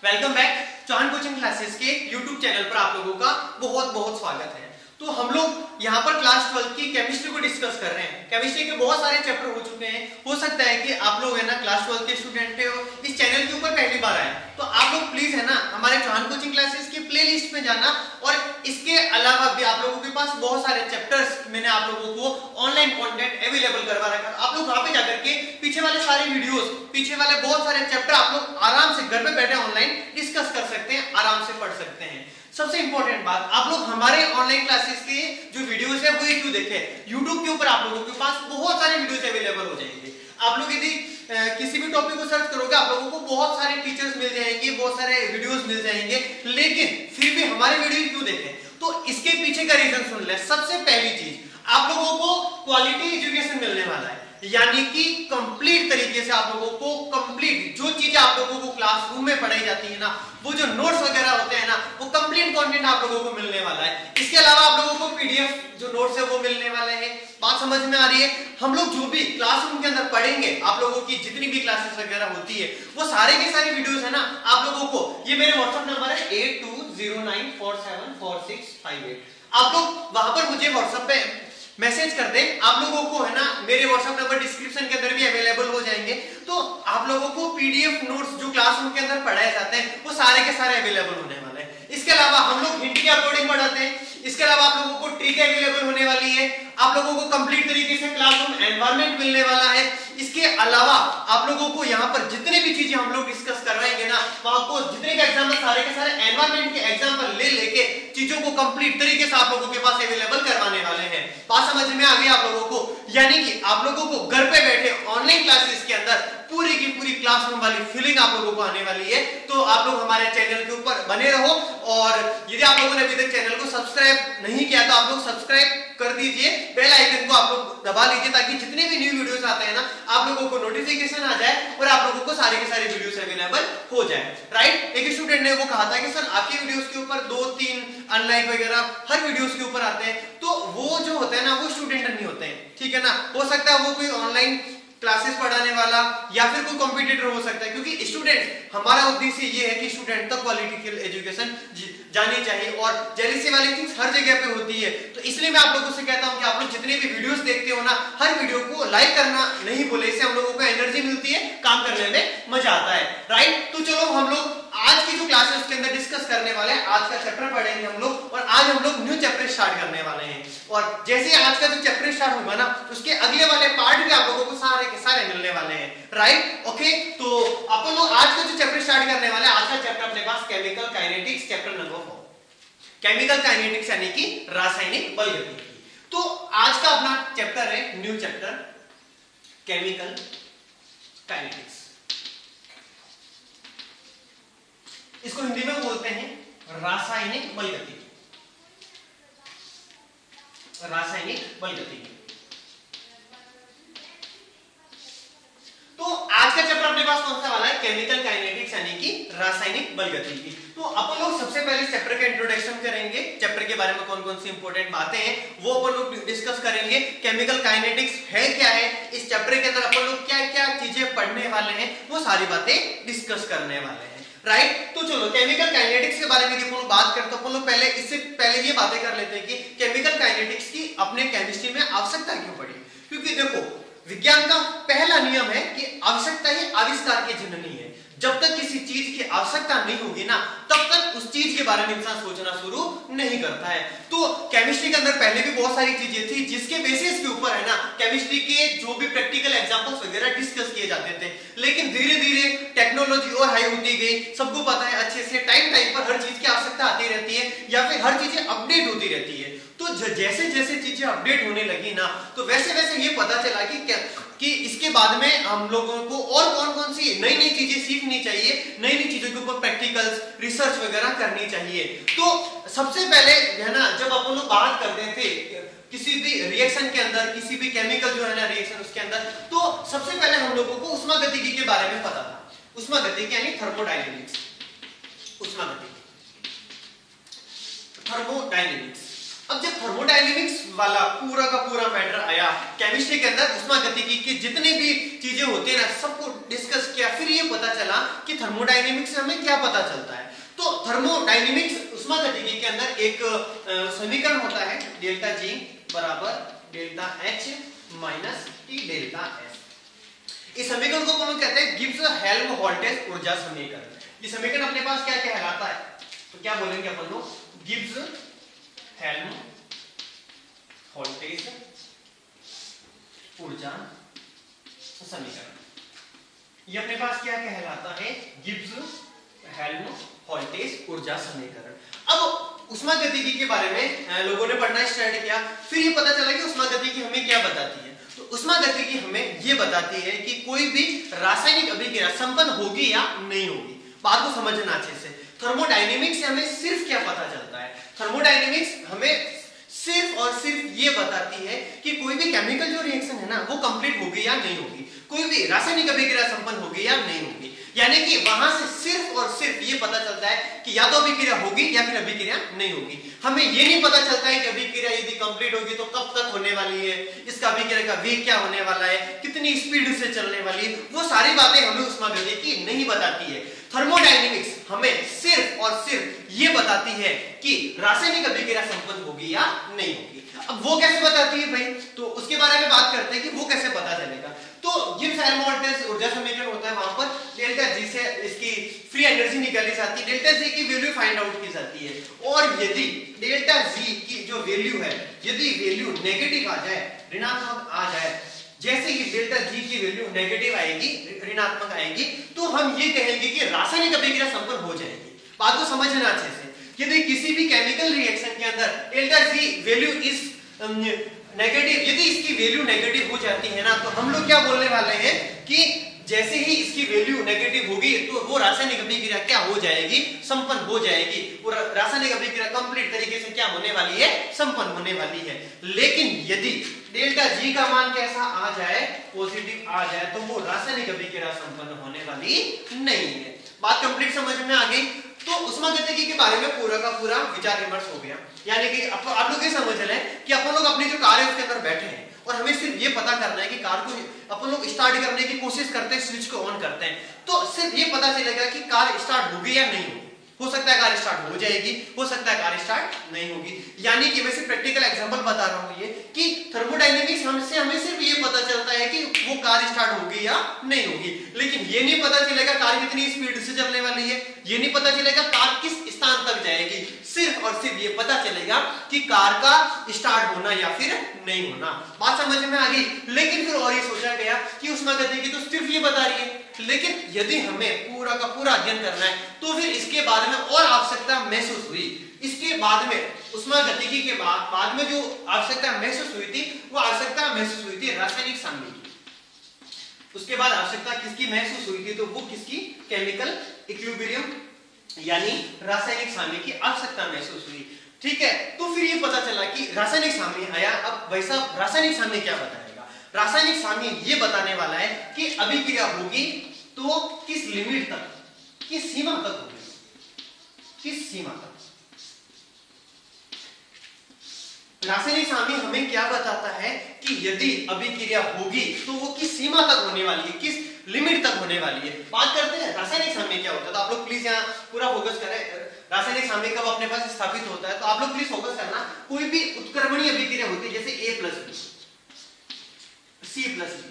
Welcome back Chauhan coaching classes के YouTube channel पर आप लोगों का बहुत बहुत स्वागत है। तो हम लोग यहाँ पर क्लास 12 की केमिस्ट्री को डिस्कस कर रहे हैं। केमिस्ट्री के बहुत सारे चैप्टर हो चुके हैं। हो सकता है कि आप लोग है ना क्लास 12 के स्टूडेंट हो, इस चैनल के ऊपर पहली बार आए, तो आप लोग प्लीज है ना हमारे चौहान कोचिंग क्लासेस की प्लेलिस्ट में जाना। और इसके अलावा भी आप लोगों के पास बहुत सारे चैप्टर्स मैंने आप लोगों को ऑनलाइन कंटेंट अवेलेबल करवा रखा है। आप लोग वहां पे जाकर के पीछे वाले सारे वीडियोस, पीछे वाले बहुत सारे चैप्टर आप लोग आराम से घर पे बैठे ऑनलाइन डिस्कस कर सकते हैं, आराम से पढ़ सकते हैं। सबसे इंपॉर्टेंट बात, आप लोग हमारे ऑनलाइन क्लासेस के जो वीडियोस है वो क्यों देखें, YouTube के ऊपर आप लोगों के पास बहुत सारे वीडियोस अवेलेबल हो जाएंगे। आप लोग यदि किसी भी टॉपिक को सर्च करोगे आप लोगों को बहुत सारे टीचर्स मिल जाएंगे, बहुत सारे वीडियोस मिल जाएंगे, लेकिन फिर भी हमारे वीडियो क्यों देखें? तो इसके पीछे का रीजन सुन ले। सबसे पहली चीज, आप लोगों को क्वालिटी एजुकेशन मिलने वाला है, यानी कि कंप्लीट तरीके से आप लोगों को कंप्लीट जो चीजें आप लोगों को क्लासरूम में पढ़ाई जाती है ना, वो जो नोट्स वगैरह होते हैं ना, वो कंप्लीट कंटेंट आप लोगों को मिलने वाला है। इसके अलावा आप लोगों को पीडीएफ जो नोट्स है वो मिलने वाले हैं। बात समझ में आ रही है? हम लोग जो भी क्लासरूम के अंदर पढ़ेंगे, आप लोगों की जितनी भी क्लासेस वगैरह होती है, वो सारे के सारे वीडियोस है ना आप लोगों को, ये मेरे व्हाट्सएप नंबर है 8209474658, आप लोग वहां पर मुझे व्हाट्सएप पे मैसेज कर दें। आप लोगों को है ना मेरे व्हाट्सएप नंबर डिस्क्रिप्शन के अंदर भी अवेलेबल हो जाएंगे। तो आप लोगों को पीडीएफ नोट्स जो क्लासरूम के अंदर पढ़ाए जाते हैं वो सारे के सारे अवेलेबल होने वाले हैं। इसके अलावा हम लोग हिंट के अकॉर्डिंग पढ़ाते हैं। इसके अलावा आप लोगों को ट्रिक अवेलेबल होने वाली है। आप लोगों को कंप्लीट तरीके से क्लासरूम एनवायरनमेंट मिलने वाला है। इसके अलावा आप लोगों को यहाँ पर जितने भी चीजें हम लोग डिस्कस करवाएंगे ना, वहां को जितने के एग्जाम्पल सारे के सारे एनवायरनमेंट के एग्जाम्पल ले लेके चीजों को कंप्लीट तरीके से आप लोगों के पास अवेलेबल करवाने वाले हैं। बात समझ में आ गई आप लोगों को? यानी कि आप लोगों को घर पे बैठे ऑनलाइन क्लासेस के अंदर पूरी की पूरी क्लासरूम वाली फीलिंग आप लोगों को आने वाली है। तो आप लोग हमारे चैनल के ऊपर बने रहो, और यदि आप लोगों ने अभी तक चैनल को सब्सक्राइब नहीं किया तो आप लोग सब्सक्राइब कर दीजिए, बेल आइकन को आप लोग दबा लीजिए, ताकि जितने भी न्यू वीडियोस आते हैं ना आप लोगों को नोटिफिकेशन आ जाए और आप लोगों को सारे के सारे वीडियोस अवेलेबल हो जाए। राइट? एक स्टूडेंट ने वो कहा था कि सर आपके वीडियोस के ऊपर 2-3 अनलाइक वगैरह हर वीडियोस के ऊपर आते हैं, तो वो जो होते हैं ना वो स्टूडेंट नहीं होते हैं, ठीक है ना? हो सकता है वो कोई ऑनलाइन क्लासेस पढ़ाने वाला या फिर कोई कॉम्पिटिटर हो सकता है, क्योंकि स्टूडेंट, हमारा उद्देश्य ये है कि स्टूडेंट तक क्वालिटी एजुकेशन जानी चाहिए, और जेलिसी वाली चीज हर जगह पे होती है। तो इसलिए मैं आप लोगों से कहता हूं कि आप लोग जितने भी वीडियोस देखते हो ना, हर वीडियो को लाइक करना नहीं भूले, इससे हम लोगों को एनर्जी मिलती है, काम करने में मजा आता है। राइट? तो चलो हम लोग आज की जो क्लास है उसके अंदर डिस्कस करने वाले हैं, आज का चैप्टर पढ़ेंगे हम लोग, और आज हम लोग न्यू चैप्टर स्टार्ट करने वाले हैं। और जैसे आज का जो चैप्टर स्टार्ट होगा ना, उसके अगले वाले पार्ट भी आप लोगों को सारे के सारे मिलने वाले हैं। राइट? ओके, तो अपन लोग आज का जो चैप्टर स्टार्ट करने वाले हैं, आज का चैप्टर अपने पास chemical kinetics, chapter number 4, chemical kinetics यानी कि रासायनिक बलगतिकी। तो आज का अपना चैप्टर है न्यू चैप्टर केमिकल काइनेटिक्स। इसको हिंदी में बोलते हैं रासायनिक बलगतिकी, रासायनिक बलगतिकी। तो आज का चैप्टर अपने पास कौन सा वाला है? केमिकल काइनेटिक्स यानी कि रासायनिक बलगतिकी। तो अपन लोग सबसे पहले चैप्टर का इंट्रोडक्शन करेंगे, चैप्टर के बारे में कौन कौन सी इंपॉर्टेंट बातें हैं वो अपन लोग डिस्कस करेंगे। केमिकल काइनेटिक्स है क्या है, इस चैप्टर के अंदर अपन लोग क्या क्या चीजें पढ़ने वाले हैं, वो सारी बातें डिस्कस करने वाले हैं। राइट? तो चलो केमिकल काइनेटिक्स के बारे में अपन लोग बात करते हैं। अपन लोग पहले इससे पहले ये बातें कर लेते हैं कि केमिकल काइनेटिक्स की अपने केमिस्ट्री में आवश्यकता क्यों पड़ी। क्योंकि देखो, विज्ञान का पहला नियम है कि आवश्यकता ही आविष्कार की जननी है। जब तक किसी चीज की आवश्यकता नहीं होगी ना, तब तक उस चीज के बारे में इंसान सोचना शुरू नहीं करता है। तो केमिस्ट्री के अंदर पहले भी बहुत सारी चीजें थी जिसके बेसिस के ऊपर है ना केमिस्ट्री के जो भी प्रैक्टिकल एग्जांपल्स वगैरह डिस्कस किए जाते थे, लेकिन धीरे धीरे टेक्नोलॉजी और हाई होती गई। सबको पता है अच्छे से टाइम टाइम पर हर चीज की आवश्यकता आती रहती है, या फिर हर चीजें अपडेट होती रहती है। तो जैसे जैसे चीजें अपडेट होने लगी ना, तो वैसे वैसे ये पता चला कि इसके बाद में हम लोगों को और कौन कौन सी नई नई चीजें सीखनी चाहिए, नई नई चीजों के ऊपर प्रैक्टिकल्स रिसर्च वगैरह करनी चाहिए। तो सबसे पहले है ना जब अपन लोग बात करते थे किसी भी रिएक्शन के अंदर, किसी भी केमिकल जो है ना रिएक्शन उसके अंदर, तो सबसे पहले हम लोगों को ऊष्मागतिकी के बारे में पता था। ऊष्मागतिकी यानी थर्मोडायनेमिक्स, ऊष्मागतिकी, थर्मोडायनेमिक्स। अब जब थर्मोडायनेमिक्स वाला पूरा का पूरा मैटर आया केमिस्ट्री के अंदर, उष्मागतिकी की जितनी भी चीजें होती है ना सबको डिस्कस किया, फिर ये पता चला कि थर्मोडायनेमिक्स से हमें क्या पता चलता है। तो थर्मोडायनेमिक्स उष्मागतिकी के अंदर एक समीकरण होता है डेल्टा जी बराबर delta H minus T delta S. इस समीकरण को हम कहते हैं गिब्स हेल्महोल्ट्ज ऊर्जा समीकरण। ये समीकरण अपने पास क्या कहलाता है, तो क्या बोलेंगे अपन लोग, गिब्स हेल्महोल्ट्ज ऊर्जा समीकरण। ये अपने पास क्या कहलाता है, गिब्स हेल्महोल्ट्ज ऊर्जा समीकरण। अब उष्मागतिकी के बारे में लोगों ने पढ़ना स्टार्ट किया, फिर ये पता चला कि उष्मागतिकी हमें क्या बताती है। तो उष्मागतिकी हमें ये बताती है कि कोई भी रासायनिक अभिक्रिया संपन्न होगी या नहीं होगी। बात को समझना अच्छे से। थर्मोडायनेमिक्स से हमें सिर्फ क्या पता चलता है, थर्मोडायनेमिक्स हमें सिर्फ और सिर्फ ये बताती है कि कोई भी केमिकल जो रिएक्शन है ना वो कंप्लीट होगी या नहीं होगी, कोई भी रासायनिक अभिक्रिया संपन्न होगी या नहीं होगी। यानी कि वहां से सिर्फ और सिर्फ ये पता चलता है कि या तो अभिक्रिया होगी या फिर अभिक्रिया नहीं होगी। हमें ये नहीं पता चलता है कि अभिक्रिया यदि कंप्लीट होगी तो कब तक होने वाली है, इसका अभिक्रिया का वेग क्या होने वाला है, कितनी स्पीड से चलने वाली है, वो सारी बातें हमें उष्मागतिकी नहीं बताती है। थर्मोडायनेमिक्स हमें सिर्फ और सिर्फ ये बताती है कि रासायनिक अभिक्रिया संपन्न होगी या नहीं होगी। अब वो कैसे बताती है भाई, तो उसके बारे में बात करते हैं कि वो कैसे पता चलेगा। तो गिब्स हेल्महोल्ट्ज ऊर्जा समीकरण होता है, वहां पर डेल्टा जी से इसकी फ्री एनर्जी निकाली जाती है, डेल्टा जी की वैल्यू फाइंड आउट की जाती है। और यदि डेल्टा जी की जो वैल्यू है, यदि वैल्यू नेगेटिव आ जाए, ऋणात्मक आ जाए, जैसे ही डेल्टा जी की वैल्यू नेगेटिव आएगी, ऋणात्मक आएगी, तो हम ये कहेंगे कि रासायनिक अभिक्रिया संपन्न हो जाएगी। बात को समझना अच्छे से। यदि किसी भी केमिकल रिएक्शन के अंदर delta G value is negative, यदि इसकी वैल्यू नेगेटिव हो जाती है ना, तो हम लोग क्या बोलने वाले हैं कि जैसे ही इसकी वैल्यू नेगेटिव होगी तो वो रासायनिक अभिक्रिया क्या हो जाएगी, संपन्न हो जाएगी। वो रासायनिक अभिक्रिया कंप्लीट तरीके से क्या होने वाली है, संपन्न होने वाली है। लेकिन यदि डेल्टा जी का मान कैसा आ जाए, पॉजिटिव आ जाए, तो वो रासायनिक अभिक्रिया संपन्न होने वाली नहीं है। बात कंप्लीट समझ में आ गई। तो उष्मागतिकी के बारे में पूरा का पूरा विचार विमर्श हो गया। यानी कि आप लोग ये समझ लें कि अपन लोग अपनी जो कार है उसके अंदर बैठे हैं और हमें सिर्फ ये पता करना है कि कार को अपन लोग स्टार्ट करने की कोशिश करते हैं, स्विच को ऑन करते हैं, तो सिर्फ ये पता चलेगा कि कार स्टार्ट होगी या नहीं होगी। हो सकता है कार स्टार्ट हो जाएगी, हो सकता है कार स्टार्ट नहीं होगी। यानी कि मैं सिर्फ प्रैक्टिकल एग्जांपल बता रहा हूं ये कि थर्मोडायनेमिक्स हमसे हमें सिर्फ ये पता चलता है कि वो कार स्टार्ट होगी या नहीं होगी, लेकिन ये नहीं पता चलेगा कार कितनी स्पीड से चलने वाली है, ये नहीं पता चलेगा कार किस स्थान तक जाएगी। सिर्फ और सिर्फ ये पता चलेगा कि कार का स्टार्ट होना या फिर नहीं होना। बात समझ में आ गई। लेकिन फिर और ये सोचा गया कि उष्मागतिकी तो सिर्फ ये बता रही है, लेकिन यदि हमें पूरा का पूरा अध्ययन करना है तो फिर इसके बाद में और आवश्यकता महसूस हुई। इसके बाद में उष्मागतिकी के बाद में जो आवश्यकता महसूस हुई थी, वो आवश्यकता महसूस हुई थी रासायनिक साम्य की। उसके बाद आवश्यकता किसकी महसूस हुई थी, तो वो किसकी, केमिकल इक्विलिब्रियम यानी रासायनिक साम्य की आवश्यकता महसूस हुई। ठीक है, तो फिर ये पता चला कि रासायनिक साम्य आया। अब वैसा रासायनिक साम्य क्या बताएगा, रासायनिक साम्य ये बताने वाला है कि अभिक्रिया होगी तो किस लिमिट तक, किस सीमा तक होगी, किस सीमा तक। रासायनिक साम्य हमें क्या बताता है कि यदि अभिक्रिया होगी तो वो किस सीमा तक होने वाली है, किस लिमिट तक होने वाली है। बात करते हैं रासायनिक साम्य क्या होता है। तो आप लोग प्लीज यहाँ पूरा फोकस करें। रासायनिक साम्य कब अपने पास स्थापित होता है, तो आप लोग प्लीज फोकस करना। कोई भी उत्क्रमणीय अभिक्रिया होती है जैसे A plus B, C plus B,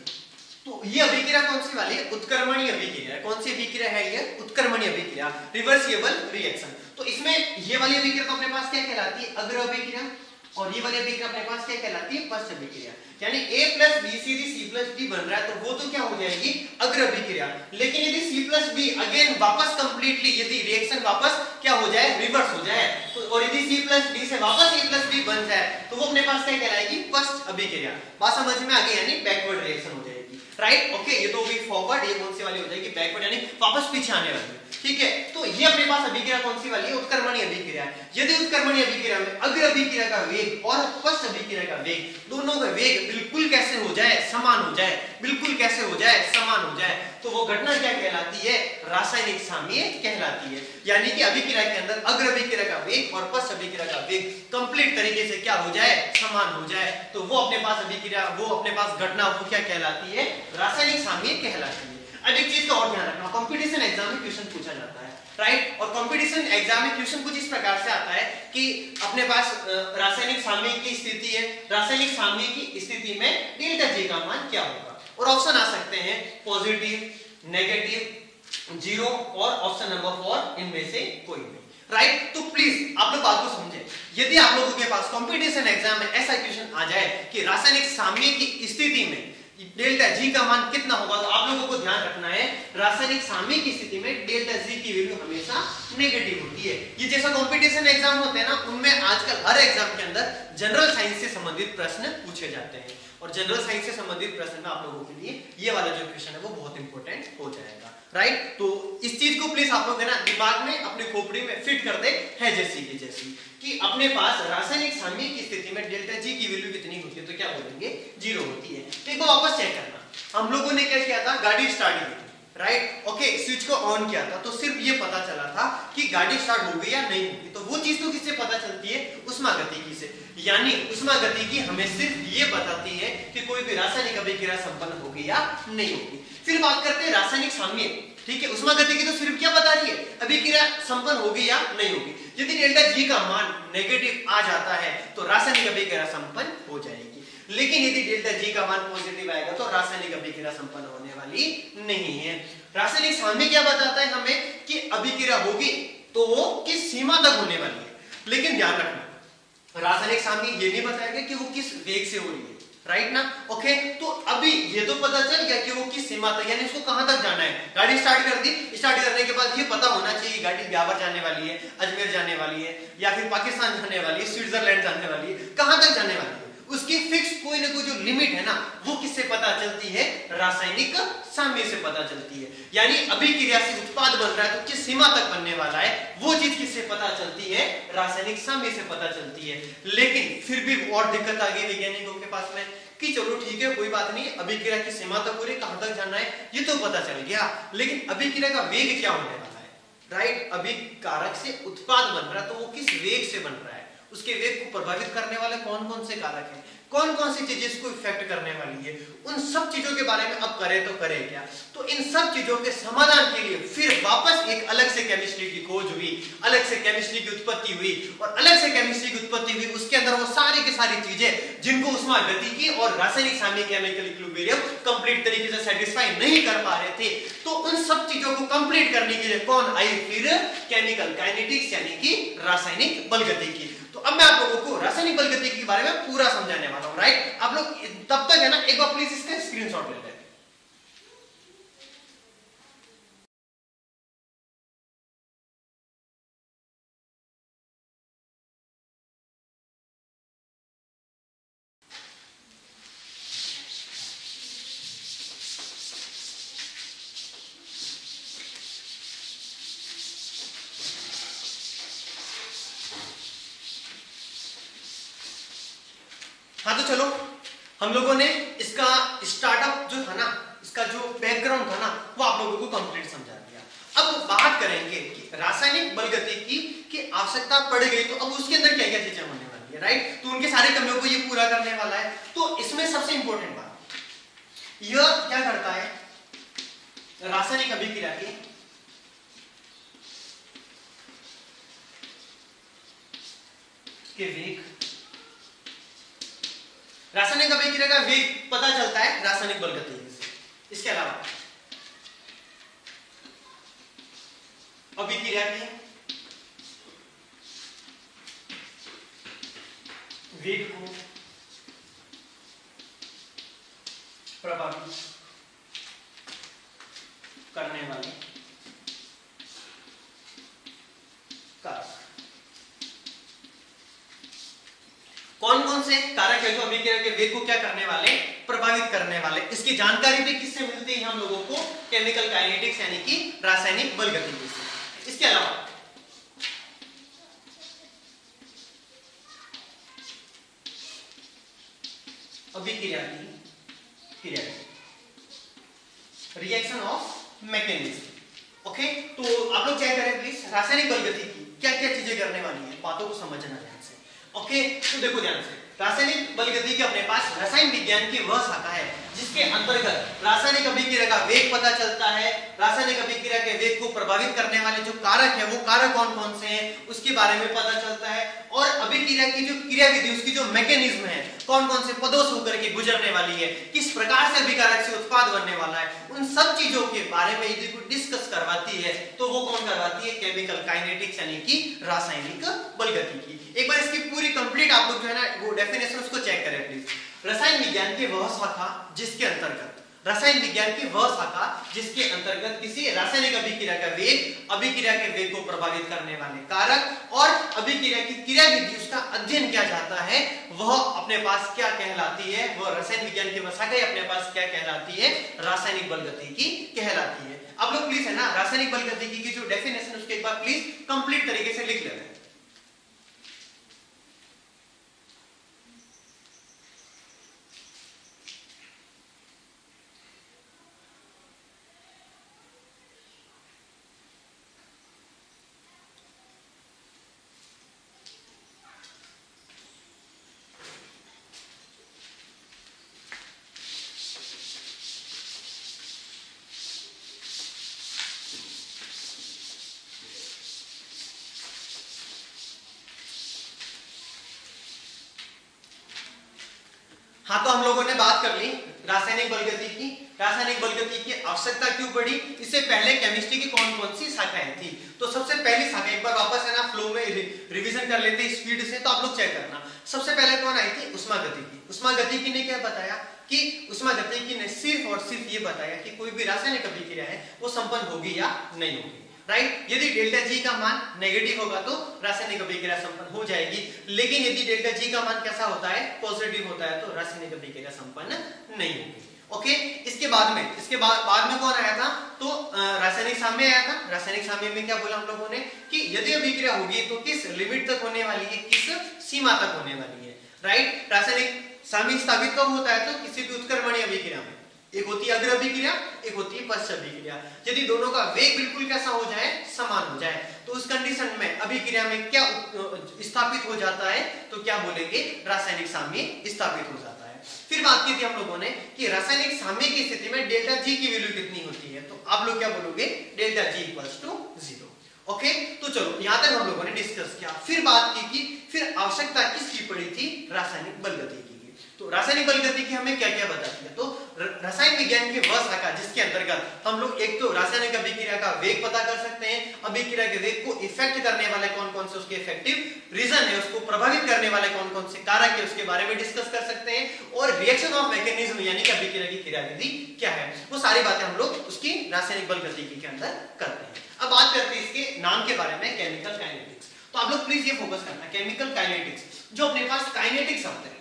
तो ये अभिक्रिया कौन सी वाली है, उत्क्रमणीय अभिक्रिया है। कौन सी अभिक्रिया है ये, उत्क्रमणीय अभिक्रिया, रिवर्सिबल रिएक्शन। तो इसमें ये वाली अभिक्रिया तो अपने पास क्या कहलाती है, अग्र अभिक्रिया, और ये वाली अभिक्रिया अपने पास क्या कहलाती है, पश्च अभिक्रिया। यानी A प्लस बी से यदि C प्लस D बन रहा है तो वो तो क्या हो जाएगी, अग्र अभिक्रिया। लेकिन यदि C प्लस B अगेन वापस कंप्लीटली यदि रिएक्शन वापस क्या हो जाए, रिवर्स हो जाए, तो और यदि C प्लस D से वापस A प्लस B बन जाए तो वो अपने पास क्या कहलाएगी, पश्च अभिक्रिया। बात समझ में आ गई, यानी बैकवर्ड रिएक्शन हो जाएगी। Right, okay. ये तो भी फॉरवर्ड, ये कौन सी वाली हो जाएगी, बैकवर्ड, यानी वापस पीछे आने वाली। ठीक है, तो ये अपने पास अभिक्रिया कौन सी वाली है, उत्क्रमणीय अभिक्रिया। यदि उत्क्रमणीय अभिक्रिया में अग्र अभिक्रिया का वेग और पश्च अभिक्रिया का वेग, दोनों का वेग बिल्कुल कैसे हो जाए, समान हो जाए, बिल्कुल कैसे हो जाए, समान हो जाए, तो वो घटना क्या कहलाती है, रासायनिक साम्य कहलाती है। यानी कि अभिक्रिया के अंदर अग्र अभिक्रिया का वेग और पश्च अभिक्रिया का वेग कंप्लीट कंप्लीट तरीके से क्या हो जाए, समान हो जाए, तो वो अपने पास अभिक्रिया, वो अपने पास घटना वो क्या कहलाती है, रासायनिक साम्य कहलाती है। अब एक चीज का और ध्यान रखना, कंपटीशन एग्जाम में क्वेश्चन पूछा जाता है, राइट, और कंपटीशन एग्जाम में क्वेश्चन कुछ इस प्रकार से आता है कि अपने पास रासायनिक साम्य की स्थिति है, रासायनिक साम्य की स्थिति में डेल्टा जी का मान क्या होगा, और ऑप्शन आ सकते हैं पॉजिटिव, नेगेटिव, जीरो और ऑप्शन नंबर 4 इनमें से कोई नहीं, राइट। तो प्लीज आप लोग बात को समझें, यदि आप लोगों के पास कंपटीशन एग्जाम में ऐसा क्वेश्चन आ जाए कि रासायनिक साम्य की स्थिति में डेल्टा जी का मान कितना होगा, तो आप लोगों को ध्यान रखना है रासायनिक साम्य की स्थिति में डेल्टा जी की वैल्यू हमेशा नेगेटिव होती है। ये जैसा कंपटीशन एग्जाम होते हैं ना, उनमें आजकल हर एग्जाम के अंदर जनरल साइंस से संबंधित प्रश्न पूछे जाते हैं, और जनरल साइंस से संबंधित प्रश्न में आप लोगों के लिए ये वाला जो क्वेश्चन है वो बहुत इंपॉर्टेंट हो जाएगा, राइट। तो इस चीज को प्लीज आप लोग है ना दिमाग में, अपनी खोपड़ी में फिट कर दे, है जैसी की जैसी, कि अपने पास रासायनिक साम्य की स्थिति में डेल्टा जी की वैल्यू कितनी होती है, तो क्या बोलेंगे, जीरो होती है। तो एक बार वापस चेक करना, हम लोगों ने क्या किया था, गाड़ी स्टार्ट की थी, राइट, ओके, स्विच को ऑन किया था, तो सिर्फ ये पता चला था कि गाड़ी स्टार्ट हो गई या नहीं होगी, तो वो चीज तो किससे पता चलती है, उष्मागतिकी से, यानी उष्मागतिकी हमें सिर्फ ये बताती है कि कोई भी रासायनिक अभिक्रिया संपन्न होगी या नहीं होगी। फिर बात करते हैं रासायनिक साम्य, ठीक है, उष्मागतिकी तो सिर्फ क्या बता रही है, अभिक्रिया संपन्न होगी या नहीं होगी। यदि डेल्टा जी का मान नेगेटिव आ जाता है तो रासायनिक अभिक्रिया संपन्न हो जाएगी, लेकिन यदि डेल्टा जी का मान पॉजिटिव आएगा तो रासायनिक अभिक्रिया संपन्न होने वाली नहीं है। रासायनिक साम्य क्या बताता है हमें कि अभिक्रिया होगी तो वो किस सीमा तक होने वाली है, लेकिन ध्यान रखना रासायनिक साम्य ये नहीं बताएगा कि वो किस वेग से हो रही है, राइट ना, ओके। तो अभी ये तो पता चल गया कि वो किस सीमा तक, यानी उसको कहां तक जाना है, गाड़ी स्टार्ट कर दी, स्टार्ट करने के बाद ये पता होना चाहिए गाड़ी ब्यावर जाने वाली है, अजमेर जाने वाली है, या फिर पाकिस्तान जाने वाली है, स्विट्जरलैंड जाने वाली है, कहां तक जाने वाली है, उसकी फिक्स कोई ना कोई जो लिमिट है ना, वो किससे पता चलती है, रासायनिक साम्य से पता चलती है। यानी अभिक्रिया से उत्पाद बन रहा है तो किस सीमा तक बनने वाला है, वो चीज किससे पता चलती है, रासायनिक साम्य से पता चलती है। लेकिन फिर भी और दिक्कत आ गई वैज्ञानिकों के पास में कि चलो ठीक है कोई बात नहीं, अभिक्रिया की सीमा तक पूरी कहां तक जाना है ये तो पता चल गया, लेकिन अभिक्रिया का वेग क्या होने वाला है, राइट। अभिकारक से उत्पाद बन रहा है तो वो किस वेग से बन रहा है, उसके वेग को प्रभावित करने वाले कौन कौन से कारक हैं, कौन कौन सी चीजें इसको इफेक्ट करने वाली है, उन सब चीजों के बारे में अब करें तो करें क्या। तो इन सब चीजों के समाधान के लिए फिर वापस एक अलग से केमिस्ट्री की खोज हुई, अलग से केमिस्ट्री की उत्पत्ति हुई, और अलग से केमिस्ट्री की उत्पत्ति हुई उसके अंदर वो सारी की सारी चीजें जिनको उष्मागतिकी और रासायनिक साम्य केमिकल इक्विलिब्रियम कंप्लीट तरीके से सेटिस्फाई नहीं कर पा रहे थे, तो उन सब चीजों को कंप्लीट करने के लिए कौन आई, फिर केमिकल काइनेटिक्स यानी कि रासायनिक बलगतिकी। तो अब मैं आप लोगों को रासायनिक बलगतिकी के बारे में पूरा समझाने वाला हूं, राइट। आप लोग तब तक है ना एक बार प्लीज इसका स्क्रीनशॉट ले लें। हाँ तो चलो हम लोगों ने इसका स्टार्टअप जो था ना, इसका जो बैकग्राउंड था ना, वो आप लोगों को कंप्लीट समझा दिया। अब बात करेंगे कि रासायनिक बलगतिकी की आवश्यकता पड़ गई तो अब उसके अंदर क्या क्या चीजें होने वाली है, राइट। तो उनके सारे कमियों को ये पूरा करने वाला है। तो इसमें सबसे इंपॉर्टेंट बात यह क्या करता है, रासायनिक अभिक्रिया के वेग, रासायनिक अभिक्रिया का वेग पता चलता है रासायनिक बलगतिकी से। इसके अलावा अभिक्रिया के वेग को प्रभावित करने वाले कारक, कौन कौन से कारक है जो अभिक्रिया के वेग को क्या करने वाले, प्रभावित करने वाले। इसकी जानकारी भी किससे मिलती है हम लोगों को, केमिकल काइनेटिक्स यानी कि रासायनिक बलगतिकी से। इसके अलावा अभिक्रिया की क्रिया, रिएक्शन ऑफ मैकेनिज्म, ओके। तो आप लोग क्या करें प्लीज, रासायनिक बलगतिकी क्या क्या चीजें करने वाली है, बातों को समझना ध्यान से। ओके, तो देखो ध्यान से, रासायनिक बलगति के अपने पास रसायन विज्ञान की वह शाखा है जिसके अंतर्गत रासायनिक अभिक्रिया का वेग पता चलता है, रासायनिक अभिक्रिया के वेग को प्रभावित करने वाले जो कारक है वो कारक कौन कौन से हैं उसके बारे में पता चलता है, और अभिक्रिया की जो क्रियाविधि उसकी जो मैकेनिज्म है कौन कौन से पदों से होकर के गुजरने वाली है, किस प्रकार से अभिकारक से उत्पाद बनने वाला है, उन सब चीजों के बारे में यदि कोई डिस्कस करवाती है तो वो कौन करवाती है, केमिकल काइनेटिक्स यानी कि रासायनिक बलगति की। एक बार इसकी पूरी कंप्लीट आप लोग जो है ना वो डेफिनेशन उसको चेक करें प्लीज। रसायन विज्ञान की वह शाखा जिसके अंतर्गत रसायन विज्ञान की वह शाखा जिसके अंतर्गत किसी रासायनिक अभिक्रिया का वेग, अभिक्रिया के वेग को प्रभावित करने वाले कारक और अभिक्रिया की क्रियाविधि उसका अध्ययन किया जाता है, वह अपने पास क्या कहलाती है, वह रसायन विज्ञान की वह शाखा अपने पास क्या कहलाती है, रासायनिक बलगति की कहलाती है। अब लोग प्लीज है ना रासायनिक बलगति की जो डेफिनेशन उसके एक बार प्लीज कंप्लीट तरीके से लिख लेते हैं। हाँ, तो हम लोगों ने बात कर ली रासायनिक बलगति की। रासायनिक बलगति की आवश्यकता क्यों पड़ी, इससे पहले केमिस्ट्री की कौन कौन सी शाखाएं थी। तो सबसे पहली शाखा एक बार वापस है ना फ्लो में रिवीजन कर लेते हैं स्पीड से, तो आप लोग चेक करना। सबसे पहले कौन आई थी, उष्मागतिकी। उष्मागतिकी ने क्या बताया कि उष्मागतिकी ने सिर्फ और सिर्फ ये बताया कि कोई भी रासायनिक अभिक्रिया है वो संपन्न होगी या नहीं होगी, राइट। यदि डेल्टा जी का मान नेगेटिव होगा तो रासायनिक अभिक्रिया संपन्न हो जाएगी, लेकिन यदि डेल्टा जी का मान कैसा होता है, पॉजिटिव होता है, तो रासायनिक अभिक्रिया संपन्न नहीं होगी। ओके, इसके बाद में कौन आया था, तो रासायनिक साम्य आया था। रासायनिक साम्य में क्या बोला हम लोगों ने कि यदि अभिक्रिया होगी तो किस लिमिट तक होने वाली है, किस सीमा तक होने वाली है, राइट। रासायनिक साम्य स्थापित कब होता है, तो किसी भी उत्क्रमणीय अभिक्रिया में। एक होती है अग्र अभिक्रिया, एक होती है पश्च अभिक्रिया। यदि दोनों का वेग बिल्कुल कैसा हो जाए, समान हो जाए, तो उस कंडीशन में अभिक्रिया में क्या स्थापित हो जाता है, तो क्या बोलेंगे, रासायनिक साम्य स्थापित हो जाता है। फिर बात की थी हम लोगों ने कि रासायनिक साम्य की स्थिति में डेल्टा जी की वैल्यू कितनी होती है, तो आप लोग क्या बोलोगे, delta G equals to 0। Okay, तो चलो यहां तक हम लोगों ने डिस्कस किया। फिर बात की कि फिर आवश्यकता किसकी पड़ी थी, रासायनिक बलगति की। तो रासायनिक बलगति की हमें क्या क्या बताती है, तो रसायन विज्ञान की वह शाखा जिसके अंतर्गत हम लोग एक तो रासायनिक अभिक्रिया का वेग पता कर सकते हैं, अभिक्रिया के वेग को इफेक्ट करने वाले कौन कौन से उसके इफेक्टिव रीजन है, उसको प्रभावित करने वाले कौन कौन से कारक है उसके बारे में डिस्कस कर सकते हैं, और रिएक्शन ऑफ मैकेनिज्म यानी कि अभिक्रिया की क्रियाविधि क्या है, वो सारी बातें हम लोग उसकी रासायनिक बलगति के अंदर करते हैं। अब बात करते हैं इसके नाम के बारे में, केमिकल काइनेटिक्स। तो आप लोग प्लीज ये फोकस करना, केमिकल काइनेटिक्स, जो अपने पास काइनेटिक शब्द है,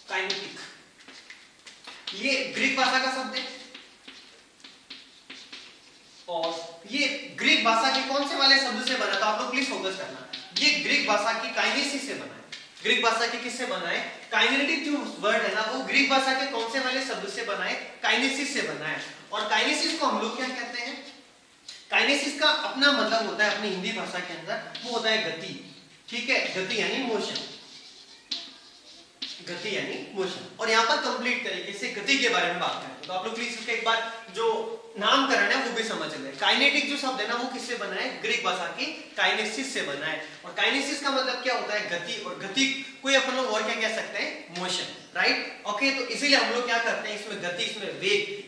काइनेटिक, ये ग्रीक भाषा का शब्द है, और ये ग्रीक भाषा के कौन से वाले शब्द से बना, तो आप लोग प्लीज फोकस करना, ये ग्रीक भाषा की काइनेसिस से बना है। ग्रीक भाषा के किससे बना है, काइनेटिक जो वर्ड है ना वो ग्रीक भाषा के कौन से वाले शब्द से बना है, काइनेसिस से बना है। और काइनेसिस को हम लोग क्या कहते हैं, काइनेसिस का अपना मतलब होता है अपनी हिंदी भाषा के अंदर, वो होता है गति, ठीक है, गति यानी मोशन, गति यानी मोशन। और यहाँ पर कंप्लीट तरीके से गति के बारे में बात करें तो आप लोग प्लीज इसका एक बार जो नामकरण है वो भी समझ लें। काइनेटिक जो शब्द है ना वो किससे बना है, ग्रीक भाषा की काइनेसिस से बना है। और काइनेसिस का मतलब क्या होता है, गति, और गति कोई अपन लोग और क्या कह सकते हैं, मोशन, राइट। ओके, तो इसीलिए हम लोग क्या करते हैं, इसमें गति,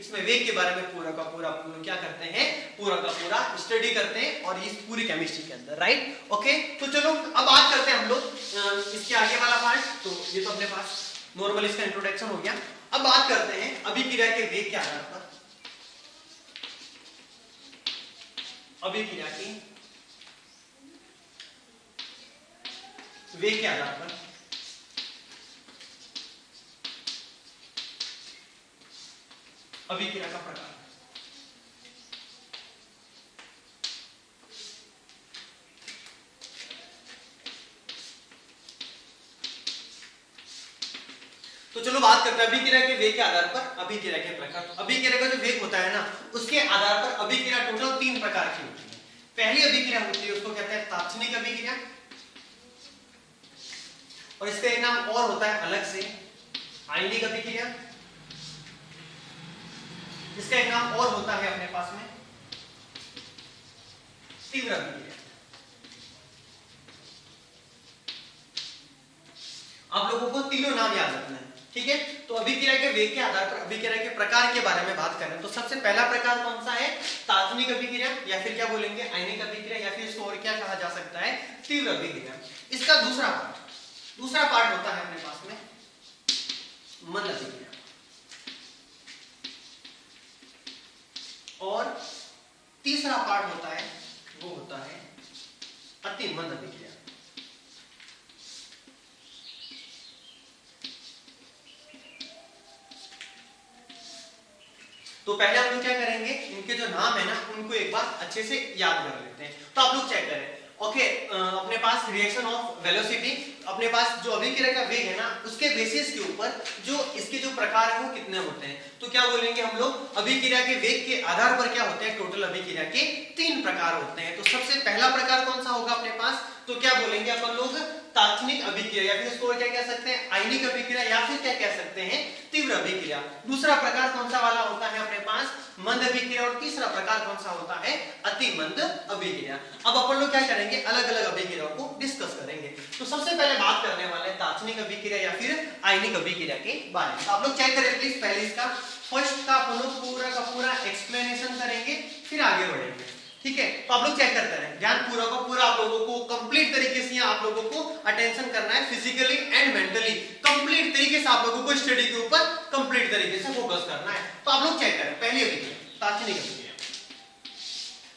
इसमें वेग के बारे में पूरा का पूरा क्या करते हैं, पूरा का पूरा स्टडी करते हैं, और इस पूरी केमिस्ट्री के अंदर, राइट। ओके, तो चलो अब बात करते हैं हम लोग इसके आगे वाला पार्ट। तो ये तो अपने पास नॉर्मल इसका इंट्रोडक्शन हो गया। अब बात करते हैं अभिक्रिया के वेग के आधार पर, अभिक्रिया की वेग के आधार पर अभिक्रिया का प्रकार। तो चलो बात करते हैं अभिक्रिया के वेग के आधार पर अभिक्रिया के प्रकार। अभिक्रिया का जो वेग होता है ना उसके आधार पर अभिक्रिया टोटल 3 प्रकार की होती है। पहली अभिक्रिया होती है उसको कहते हैं तात्क्षणिक अभिक्रिया, और इसका एक नाम और होता है अलग से आयनिक अभिक्रिया। इसका एक नाम और होता है अपने पास में तीव्र अभिक्रिया। आप लोगों को तीनों नाम याद रखना है, ठीक है। तो अभिक्रिया के वेग के आधार पर अभिक्रिया के प्रकार के बारे में बात करें तो सबसे पहला प्रकार कौन सा है? तात्विक अभिक्रिया, या फिर क्या बोलेंगे आयनिक अभिक्रिया, या फिर इसको और क्या कहा जा सकता है? तीव्र अभिक्रिया। इसका दूसरा पार्ट होता है अपने पास में मंद अभिक्रिया, और तीसरा पार्ट होता है वो होता है अति मंद अभिक्रिया। तो पहले हम लोग क्या करेंगे, इनके जो नाम है ना उनको एक बार अच्छे से याद कर लेते हैं। तो आप लोग चेक करें, ओके, अपने पास रिएक्शन ऑफ वेलोसिटी, अपने पास जो अभिक्रिया का वेग है ना उसके बेसिस के ऊपर जो इसके जो प्रकार है वो कितने होते हैं। तो क्या बोलेंगे हम लोग, अभिक्रिया के वेग के आधार पर क्या होते हैं, टोटल अभिक्रिया के 3 प्रकार होते हैं। तो सबसे पहला प्रकार कौन सा होगा अपने पास, तो क्या बोलेंगे अपन लोग, तात्विक अभिक्रिया, या फिर इसको क्या कह सकते हैं, आयनिक अभिक्रिया, या फिर क्या कह सकते हैं, तीव्र अभिक्रिया। दूसरा प्रकार कौन सा वाला होता है अपने पास, मंद अभिक्रिया, और तीसरा प्रकार कौन सा होता है, अति मंद अभिक्रिया। अब अपन लोग क्या करेंगे, अलग अलग अभिक्रियाओं को डिस्कस करेंगे। तो सबसे पहले बात करने वाले हैं तात्विक अभिक्रिया या फिर आयनिक अभिक्रिया के बारे में। तो आप लोग चेक करें प्लीज, पहले इसका फर्स्ट का अपन लोग पूरा का पूरा एक्सप्लेनेशन करेंगे, फिर आगे बढ़ेंगे, ठीक है। तो आप लोग चेक करते रहे, ध्यान पूरा का पूरा आप लोगों को कंप्लीट तरीके से आप लोगों को अटेंशन करना है, फिजिकली एंड मेंटली कंप्लीट तरीके से आप लोगों को स्टडी के ऊपर कंप्लीट तरीके से फोकस करना है। तो आप लोग चेक करें, पहली अभिक्रिया तात्विक अभिक्रिया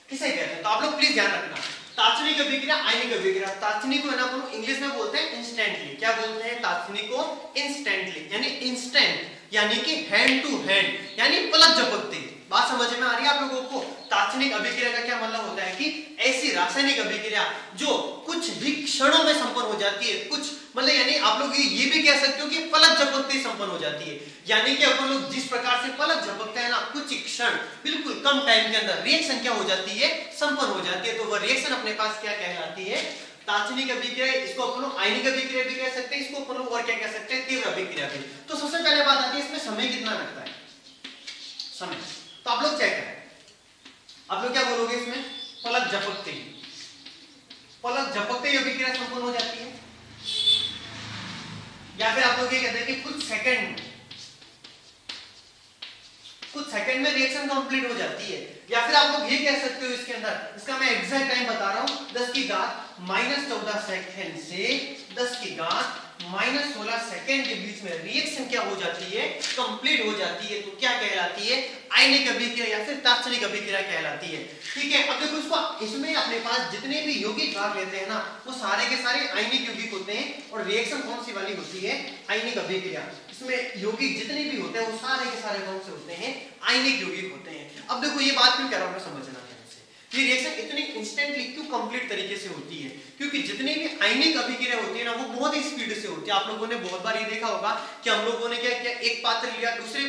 किसे कहते हैं, तो आप लोग प्लीज ध्यान रखना, तात्विक अभिक्रिया, आयनिक अभिक्रिया। तात्विक को है ना अपन इंग्लिश में बोलते हैं इंस्टेंटली, क्या बोलते हैं तात्विक को, इंस्टेंटली, यानी इंस्टेंट, यानी कि हैंड टू हैंड, यानी पलक झपकते। बात समझ में आ रही है आप लोगों को? तात्विक अभिक्रिया का क्या मतलब होता है कि ऐसी रासायनिक अभिक्रिया जो कुछ ही क्षणों में संपन्न हो जाती है, कुछ मतलब यानी आप लोग ये भी कह सकते हो कि पलक झपकते ही संपन्न हो जाती है। यानी कि अपन लोग जिस प्रकार से पलक झपकते हैं ना, कुछ क्षण बिल्कुल कम टाइम के अंदर रिएक्शन क्या हो जाती है, संपन्न हो जाती है। तो वह रिएक्शन अपने पास क्या कहलाती है, तात्विक अभिक्रिया। इसको अपन लोग आयनिक अभिक्रिया भी कह सकते हैं, इसको अपन लोग और क्या कह सकते हैं, तीव्र अभिक्रिया भी। तो सबसे पहले बात आती है इसमें समय कितना लगता है, समय। तो आप लोग चेक करें, आप लोग क्या बोलोगे इसमें, पलक झपकते ही, पलक झपकते ही अभिक्रिया संपन्न हो जाती है, या फिर आप लोग ये कहते हैं कि कुछ सेकंड में रिएक्शन कंप्लीट हो जाती है, या फिर आप लोग ये कह सकते हो इसके अंदर, इसका मैं एग्जैक्ट टाइम बता रहा हूं, 10 की घात -14 सेकंड से 10 की घात -16 सेकंड के बीच में रिएक्शन क्या हो जाती है, कंप्लीट हो जाती है। तो क्या कहलाती है, आयनिक अभिक्रिया या फिर तात्विक अभिक्रिया कहलाती है, ठीक है। अब देखो इसको, इसमें अपने पास जितने भी यौगिक भाग लेते हैं ना वो सारे के सारे आयनिक यौगिक होते हैं, और रिएक्शन कौन सी वाली होती है, आयनिक अभिक्रिया। इसमें यौगिक जितने भी होते हैं वो सारे के सारे कौन से होते हैं, आयनिक यौगिक होते हैं। अब देखो ये बात क्यों कह रहा हूं मैं, समझना है ये रिएक्शन इतनी इंस्टेंटली क्यों कंप्लीट तरीके से होती है, क्योंकि जितनी भी आयनिक अभिक्रिया होती है ना वो बहुत ही स्पीड से होती है। आप लोगों ने बहुत बार ये देखा होगा कि हम लोगों ने क्या किया, एक पात्र लिया, दूसरे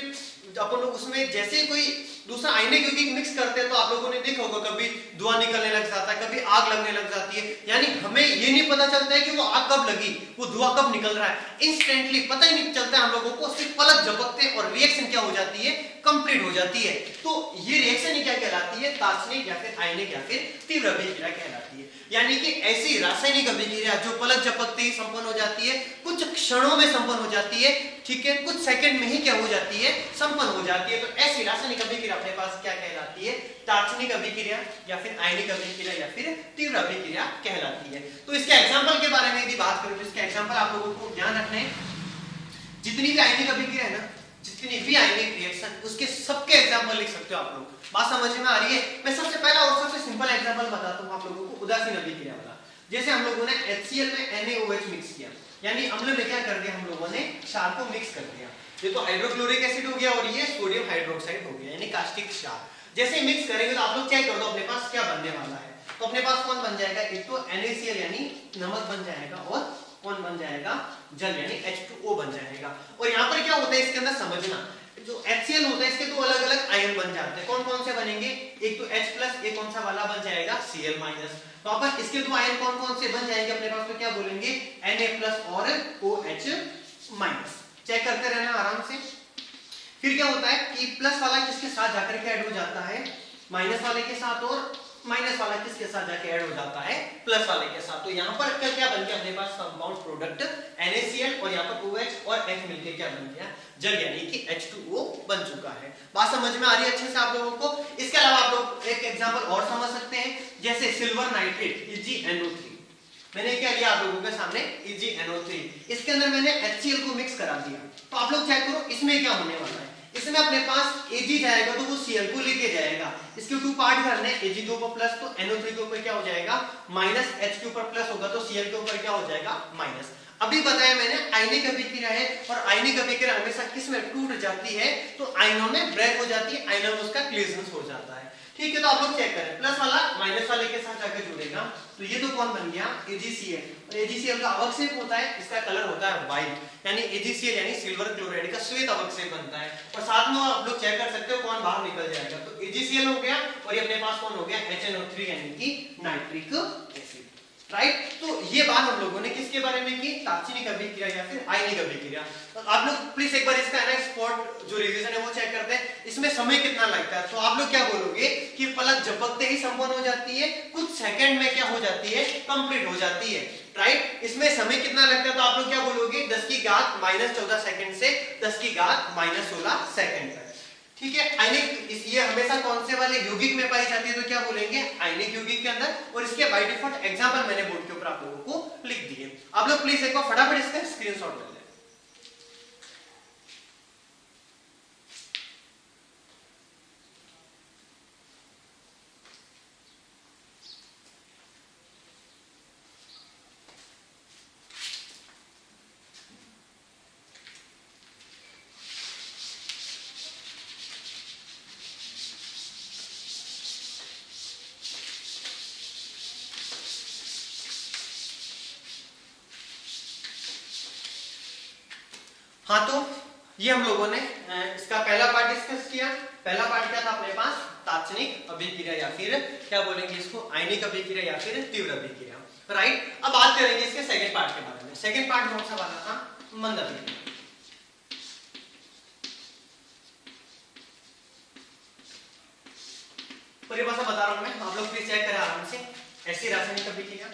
अपन लोग उसमें जैसे कोई दूसरा आयनिक यौगिक मिक्स करते हैं तो आप लोगों ने देखा होगा कभी धुआं निकलने लग जाता है, कभी आग लगने लग जाती है। यानी हमें ये नहीं पता चलता है कि वो आग कब लगी, वो धुआं कब निकल रहा है, इंस्टेंटली पता ही नहीं चलता है हम लोगों को, सिर्फ पलक झपकते हैं और रिएक्शन क्या हो जाती है, कंप्लीट हो जाती है। तो ये रिएक्शन ही क्या कहलाती है, तात्विक या फिर आयनिक या फिर तीव्र अभिक्रिया कहलाती है। यानी कि ऐसी रासायनिक अभिक्रिया जो पलक झपकते ही संपन्न हो जाती है, कुछ क्षणों में संपन्न हो जाती है, ठीक है, कुछ सेकंड में ही क्या हो जाती है, संपन्न हो जाती है। तो ऐसी रासायनिक अभिक्रिया अपने पास क्या कहलाती है, तात्विक अभिक्रिया या फिर आयनिक अभिक्रिया या फिर तीव्र अभिक्रिया कहलाती है। तो इसके एग्जांपल के बारे में यदि बात करें तो इसके एग्जांपल आप लोगों को ध्यान रखने हैं, जितनी भी आयनिक अभिक्रिया है ना, जितनी भी आयनिक रिएक्शन, उसके सबके एग्जांपल लिख सकते हो आप लोग। बात समझ में आ रही है? मैं सबसे पहला और सबसे सिंपल एग्जांपल बताता हूं आप लोगों को, उदासीन अभिक्रिया वाला। जैसे हम लोगों ने HCl में NaOH मिक्स किया, यानी अम्ल में क्या कर दिया हम लोगों ने, क्षार को मिक्स कर दिया। ये तो हाइड्रोक्लोरिक एसिड हो गया और ये सोडियम हाइड्रोक्साइड हो गया, यानी कास्टिक क्षार। जैसे मिक्स करेंगे तो आप लोग चेक कर दो अपने पास क्या बनने वाला है। तो अपने पास कौन बन जाएगा, एक तो NaCl यानी नमक बन जाएगा, और कौन बन जाएगा, जल यानी H2O बन जाएगा। और यहाँ पर क्या होता है इसके अंदर समझना, जो HCl होता है इसके दो अलग अलग आयन बन जाते हैं। कौन कौन से बनेंगे, एक तो H+, एक कौन सा वाला बन जाएगा, Cl-। तो अपन इसके दो आयन कौन कौन से बन जाएंगे अपने पास, तो क्या बोलेंगे Na+ और OH-। चेक करते रहना आराम से। फिर क्या होता है कि प्लस वाला किसके साथ जाकर के ऐड हो जाता है, माइनस वाले के साथ, और माइनस वाला किसके साथ जाके ऐड हो जाता है, प्लस वाले के साथ। तो यहाँ पर क्या बन गया अपने पास कंपाउंड प्रोडक्ट NaCl, और यहाँ पर OH और H मिलके क्या बन गया, जल, यानी कि H2O बन चुका है। बात समझ में आ रही है अच्छे से आप लोगों को। इसके अलावा आप लोग एक एग्जांपल और समझ सकते हैं, जैसे सिल्वर नाइट्रेट EgNO3। मैंने क्या लिया आप लोगों के सामने, EgNO3, इसके अंदर मैंने HCl को मिक्स करा दिया। तो आप लोग चेक करो इसमें क्या होने वाला है। इसमें अपने पास Ag जाएगा तो वो Cl को लेके जाएगा, इसके 2 पार्ट करने, Ag के ऊपर प्लस, तो NO3 के ऊपर क्या हो जाएगा माइनस, H के ऊपर प्लस होगा तो Cl के ऊपर क्या हो जाएगा माइनस। अभी बताया मैंने आयनिक अभिक्रिया है, और आयनिक अभिक्रिया हमेशा किस में टूट जाती है, तो आयनों में ब्रेक हो जाती है, आयनों में उसका क्लीवेज हो जाता है। ठीक है, तो आप लोग चेक करें, प्लस वाला माइनस वाले के साथ जाकर जुड़ेगा, तो ये तो कौन बन गया AgCl, और AgCl का अवक्षेप होता है, इसका कलर होता है व्हाइट, यानी AgCl यानी सिल्वर क्लोराइड का श्वेत अवक्षेप बनता है। और साथ में आप लोग चेक कर सकते हो कौन बाहर निकल जाएगा, तो AgCl हो गया, और ये अपने पास कौन हो गया HNO3 यानी कि नाइट्रिक एसिड। राइट, तो ये बात हम लोगों ने किसके बारे में की, तात्क्षणिक अभिक्रिया या फिर आयनिक अभिक्रिया। तो आप लोग प्लीज एक बार इसका है ना स्पॉट जो रिवीजन है वो चेक करते हैं, इसमें समय कितना लगता है। तो आप लोग क्या बोलोगे कि पलक झपकते ही संपन्न हो जाती है, कुछ सेकंड में क्या हो जाती है, कंप्लीट हो जाती है। राइट, इसमें समय कितना लगता है, तो आप लोग क्या बोलोगे 10 की घात -14 सेकंड से 10 की घात -16 सेकंड तक। ठीक है, आयनिक ये हमेशा कौन से वाले यौगिक में पाई जाती है, तो क्या बोलेंगे आयनिक यौगिक के अंदर, और इसके बाय डिफॉल्ट एग्जांपल मैंने बोर्ड के ऊपर आप लोगों को लिख दिए। आप लोग प्लीज एक बार फटाफट इसका स्क्रीनशॉट ले लें। हाँ, तो ये हम लोगों ने इसका पहला पार्ट डिस्कस किया। पहला पार्ट क्या था अपने पास, तात्क्षणिक अभिक्रिया या फिर क्या बोलेंगे इसको, आयनिक अभिक्रिया या फिर तीव्र अभिक्रिया। राइट, अब बात करेंगे इसके सेकंड पार्ट के बारे में। सेकंड पार्ट कौन सा वाला था, मंद अभिक्रिया। परिभाषा बता रहा हूं मैं, आप लोग प्लीज चेक करें आराम से। ऐसी रासायनिक अभिक्रिया,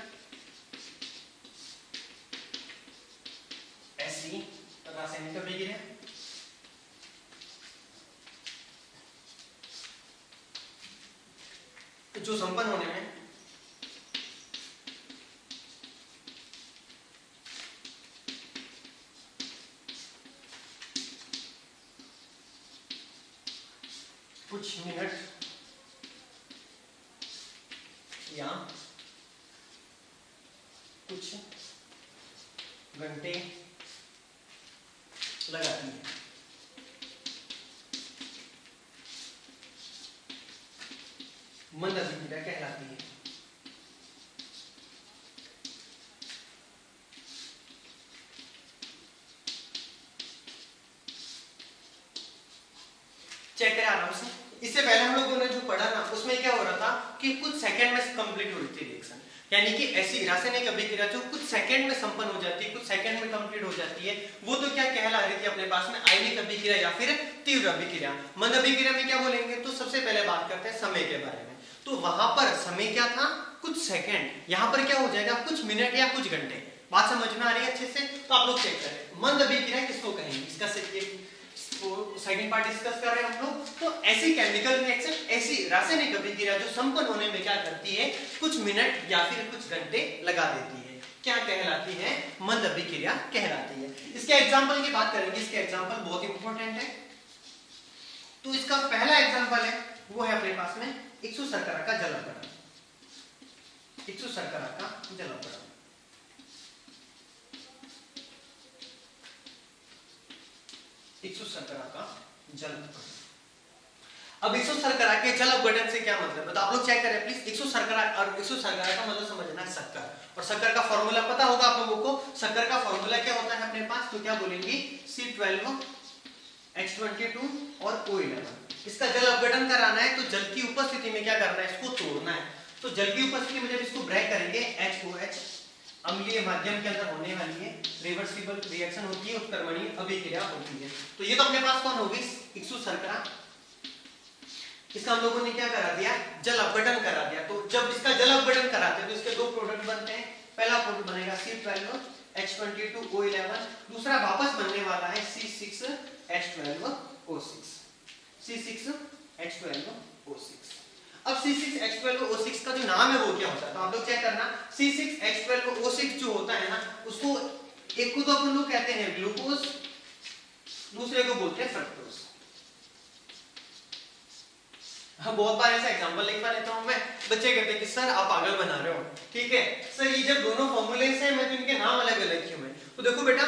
ऐसी रासायनिक अभिक्रिया जो संपन्न होने में कुछ मिनट या कुछ घंटे लगाती है। मंद अभिक्रिया कहलाती है। चेक करें आराम से। इससे पहले हम लोगों ने जो पढ़ा ना, उसमें क्या हो रहा था कि कुछ सेकंड में कंप्लीट हो रही थी रिएक्शन, यानी कि ऐसी रासायनिक अभिक्रिया जो कुछ सेकंड में संपन्न हो जाती है, कुछ सेकंड में कंप्लीट हो जाती है, वो तो क्या कहला रही थी अपने पास में, आयनिक अभिक्रिया या फिर तीव्र अभिक्रिया। मंद अभिक्रिया में क्या बोलेंगे, तो सबसे पहले बात करते हैं समय के बारे में। तो वहां पर समय क्या था, कुछ सेकंड, यहां पर क्या हो जाएगा कुछ मिनट या कुछ घंटे। बात समझ में आ रही है अच्छे से। तो आप लोग चेक करें मंद अभिक्रिया किसको कहेंगे, इसका सेकंड पार्ट डिस्कस कर रहे हैं हम लोग। तो ऐसी केमिकल रिएक्शन, ऐसी रासायनिक अभिक्रिया जो संपन्न होने में क्या करती है, कुछ मिनट या फिर कुछ घंटे लगा देती है, क्या कहलाती है, मंद अभिक्रिया कहलाती है। इसके एग्जांपल की बात करेंगे, इसके एग्जांपल बहुत इंपॉर्टेंट है। तो इसका पहला एग्जांपल है वो है अपने पास में इक्सु शर्करा का जल अपघटन। इक्सु शर्करा का जल अपघटन, इक्सु शर्करा का जल अपघटन। अब इक्सु शर्करा के जल अपघटन से क्या मतलब है, तो आप लोग चेक करें प्लीज। इक्सु शर्करा, और इक्सु शर्करा का मतलब समझना है शक्कर, और शक्कर का फॉर्मूला पता होगा आप लोगों को। शक्कर का फॉर्मूला क्या होता है अपने पास, तो क्या बोलेंगे C12 H22 और O11। इसका जल अपघटन कराना है, तो जल की उपस्थिति में क्या करना है, इसको तोड़ना है। तो जल की उपस्थिति में जब इसको ब्रेक करेंगे HOH अम्लीय माध्यम के अंदर होने वाली है, रिवर्सिबल रिएक्शन होती है, उत्क्रमणीय अभिक्रिया होती है। तो ये तो अपने पास कौन होगी, इक्सु शर्करा। इसका हम लोगों ने क्या करा दिया, जल अपघटन करा दिया। तो जब इसका जल अपघटन कराते हैं तो इसके दो प्रोडक्ट बनते हैं। पहला प्रोडक्ट बनेगा C12H22O11, दूसरा वापस बनने वाला है C6H12O6, C6H12O6। अब C6H12O6 का जो नाम है वो क्या होता है, तो आप लोग चेक करना। C6H12O6 जो होता है ना, उसको एक को तो अपन लोग कहते हैं ग्लूकोज, दूसरे को बोलते हैं फ्रक्टोज। हाँ, बहुत बार ऐसा एग्जांपल लिखवा लेता हूं मैं, बच्चे कहते हैं कि सर आप पागल बना रहे हो। ठीक है सर, ये जब दोनों फॉर्मूलेस हैं मैं तो इनके नाम अलग अलग क्यों है। तो देखो बेटा,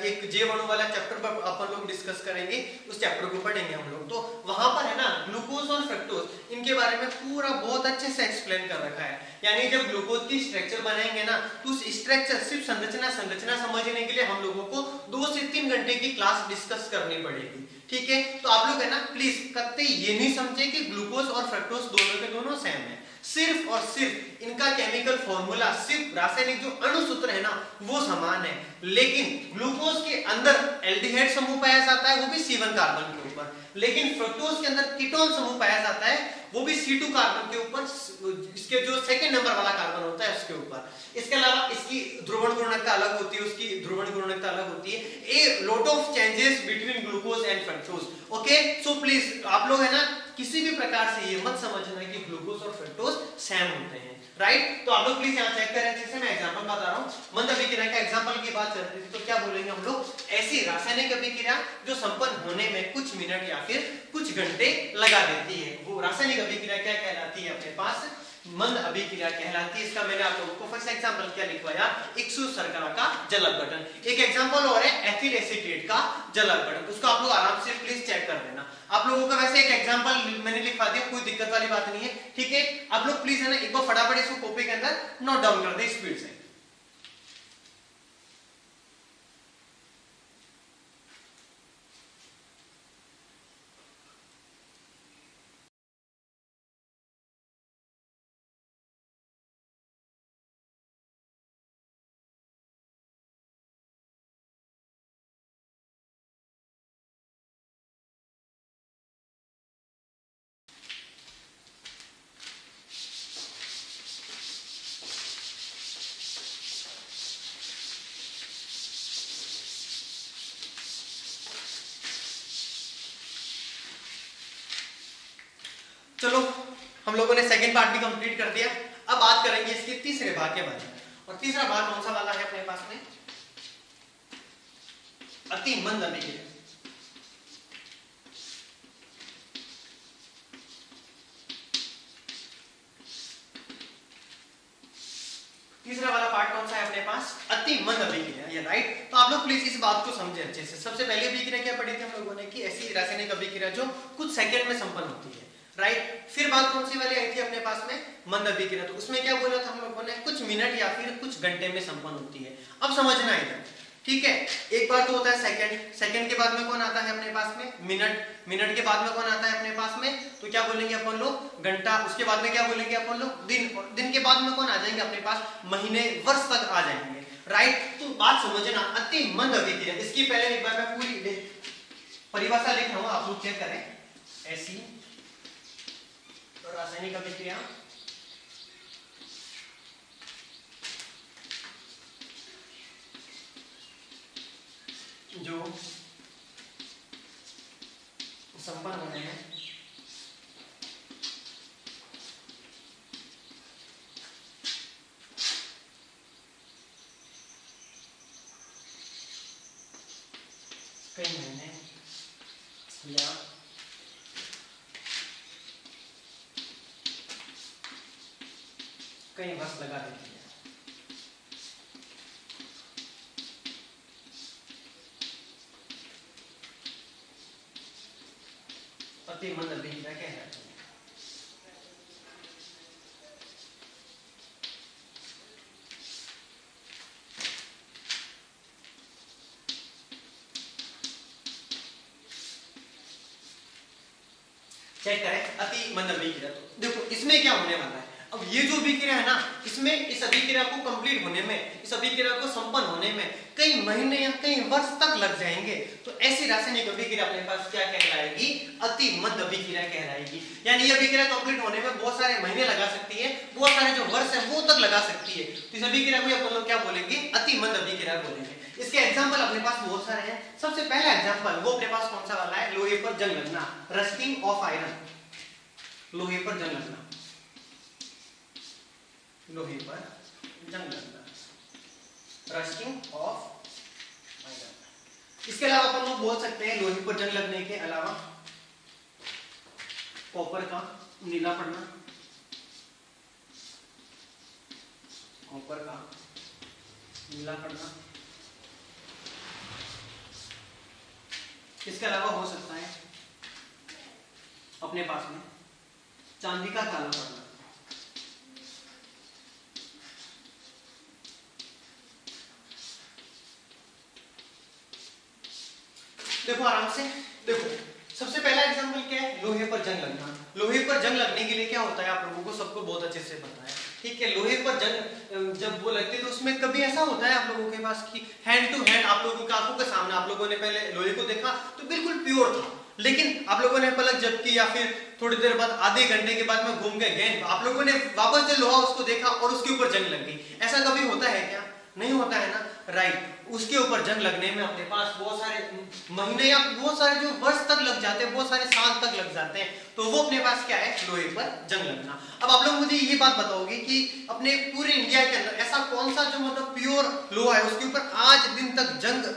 एक J1 वाला चैप्टर पर अपन लोग डिस्कस करेंगे, उस चैप्टर को पढ़ेंगे हम लोग। तो वहां पर है ना ग्लूकोज और फ्रक्टोज, इनके बारे में पूरा बहुत अच्छे से एक्सप्लेन कर रखा है। यानी जब ग्लूकोज की स्ट्रक्चर बनाएंगे ना, तो उस स्ट्रक्चर सिर्फ संरचना समझने के लिए हम लोगों को 2 से 3 घंटे की क्लास डिस्कस करनी पड़ेगी। ठीक है, तो आप लोग है ना प्लीज कत्ते ये नहीं समझे कि ग्लूकोज और फ्रक्टोज दोनों के दोनों सेम है। सिर्फ और सिर्फ इनका केमिकल फॉर्मूला, सिर्फ रासायनिक जो अणुसूत्र है ना वो समान है, लेकिन ग्लूकोज के अंदर एल्डिहाइड समूह पाया जाता है, वो भी C1 कार्बन के ऊपर, लेकिन फ्रक्टोज के अंदर कीटोन समूह पाया जाता है, वो भी C2 कार्बन के ऊपर, इसके जो सेकंड नंबर वाला कार्बन होता है उसके ऊपर। इसके अलावा इसकी ध्रुवण गुणकता अलग होती है, उसकी ध्रुवण गुणकता अलग होती है। A lot of changes between glucose and fructose. Okay, so please आप लोग है ना किसी भी प्रकार से ये मत समझना कि ग्लूकोज और फ्रक्टोज सेम होते हैं, राइट। तो आप लोग प्लीज यहाँ चेक करें, जैसे मैं एग्जांपल बता रहा हूँ, मंद अभिक्रिया का एग्जांपल की बात चल रही थी, तो क्या बोलेंगे हम लोग, ऐसी रासायनिक अभिक्रिया जो संपन्न होने में कुछ मिनट या फिर कुछ घंटे लगा देती है, वो रासायनिक अभिक्रिया क्या कहलाती है, अपने पास मंद अभिक्रिया कहलाती है। इसका मैंने आप लोगों को फर्स्ट एग्जांपल क्या लिखवाया, इक्सु शर्करा का जल अपघटन। एक एग्जांपल और है एथिल एसीटेट का जल अपघटन, उसको आप लोग आराम से प्लीज चेक कर लेना। आप लोगों का वैसे एक एग्जांपल मैंने लिखवा दिया, कोई दिक्कत वाली बात नहीं है। ठीक है, आप लोग प्लीज है ना एक बार फटाफट इसको कॉपी के अंदर नोट डाउन कर दे स्पीड से। चलो हम लोगों ने सेकंड पार्ट भी कंप्लीट कर दिया। अब बात करेंगे इसके तीसरे भाग के बारे में, और तीसरा भाग कौन सा वाला है अपने पास में, अति मंद अभिक्रिया। तीसरा वाला पार्ट कौन सा है अपने पास, अति मंद अभिक्रिया, ये राइट। तो आप लोग प्लीज इस बात को समझे अच्छे से। सबसे पहले अभिक्रिया क्या पढ़ी थी हम लोगों ने, कि ऐसी रासायनिक अभिक्रिया जो कुछ सेकंड में संपन्न होती है, राइट। फिर बात कौन सी वाली आई थी अपने पास में, मंद अभिक्रिया। तो उसमें क्या बोला था हम लोगों ने, कुछ मिनट या फिर कुछ घंटे में संपन्न होती है। अब समझना है, ठीक है, एक बार तो होता है सेकंड, सेकंड के बाद में कौन आता है अपने पास में, मिनट, मिनट के बाद में कौन आता है अपने पास में, तो क्या बोलेंगे अपन लोग, घंटा, उसके बाद में क्या बोलेंगे अपन लोग, दिन, और दिन के बाद में कौन आ जाएंगे अपने पास, महीने, वर्ष तक आ जाएंगे, राइट। तो बात समझना, अति मंद अभिक्रिया। इसकी पहले एक बार मैं पूरी परिभाषा लिख रहा हूं, आप लोग चेक करें। ऐसी रासायनिक अभिक्रिया जो संपन्न होने हैं कई महीने या कई वर्ष लगा देती है। अति मंद अभिक्रिया कहलाती है। चेक करें अति मंद अभिक्रिया। तो देखो इसमें क्या होने वाला है, अब ये जो अभिक्रिया है ना, इसमें इस अभिक्रिया को कंप्लीट होने में, इस अभिक्रिया को संपन्न होने में कई महीने या कई वर्ष तक लग जाएंगे। तो ऐसी रासायनिक अभिक्रिया अपने पास क्या कहलाएगी? अति मंद अभिक्रिया कहलाएगी। यानी ये अभिक्रिया कंप्लीट होने में बहुत सारे महीने लगा सकती है, बहुत सारे जो वर्ष है वो तक लगा सकती है। तो इस अभिक्रिया को अपन लोग क्या बोलेंगे? अति मंद अभिक्रिया बोलेंगे। इसके एग्जाम्पल अपने पास बहुत सारे हैं। सबसे पहला एग्जाम्पल वो अपने पास कौन सा वाला है? लोहे पर जंग लगना, रस्टिंग ऑफ आयरन। लोहे पर जंग लगना, लोहे पर जंग लगना, रस्टिंग ऑफ आयरन। इसके अलावा अपन लोग बोल सकते हैं लोहे पर जंग लगने के अलावा कॉपर का नीला पड़ना, कॉपर का नीला पड़ना। इसके अलावा हो सकता है अपने पास में चांदी का काला पड़ना। देखो आराम से देखो, सबसे पहला एग्जांपल क्या है? लोहे पर जंग लगना। लोहे पर जंग लगने के लिए क्या होता है आप लोगों को सबको बहुत अच्छे से पता है, ठीक है। लोहे पर जंग जब वो लगती है तो उसमें कभी ऐसा होता है आप लोगों के पास कि हैंड टू हैंड आप लोगों की आंखों के सामने आप लोगों ने पहले लोहे को देखा तो बिल्कुल प्योर था, लेकिन आप लोगों ने पलक झपकी या फिर थोड़ी देर बाद आधे घंटे के बाद में घूम के गए, आप लोगों ने वापस जो लोहा उसको देखा और उसके ऊपर जंग लग गई। ऐसा कभी होता है क्या? नहीं होता है ना, राइट। उसके ऊपर जंग लगने में अपने पास बहुत सारे महीने या बहुत सारे जो वर्ष तक लग जाते हैं, बहुत सारे साल तक लग जाते हैं। तो वो अपने पास क्या है? लोहे पर जंग लगना। अब आप लोग मुझे ये बात बताओगे कि अपने पूरे इंडिया के अंदर ऐसा कौन सा जो मतलब प्योर लोहा है उसके ऊपर आज दिन तक जंग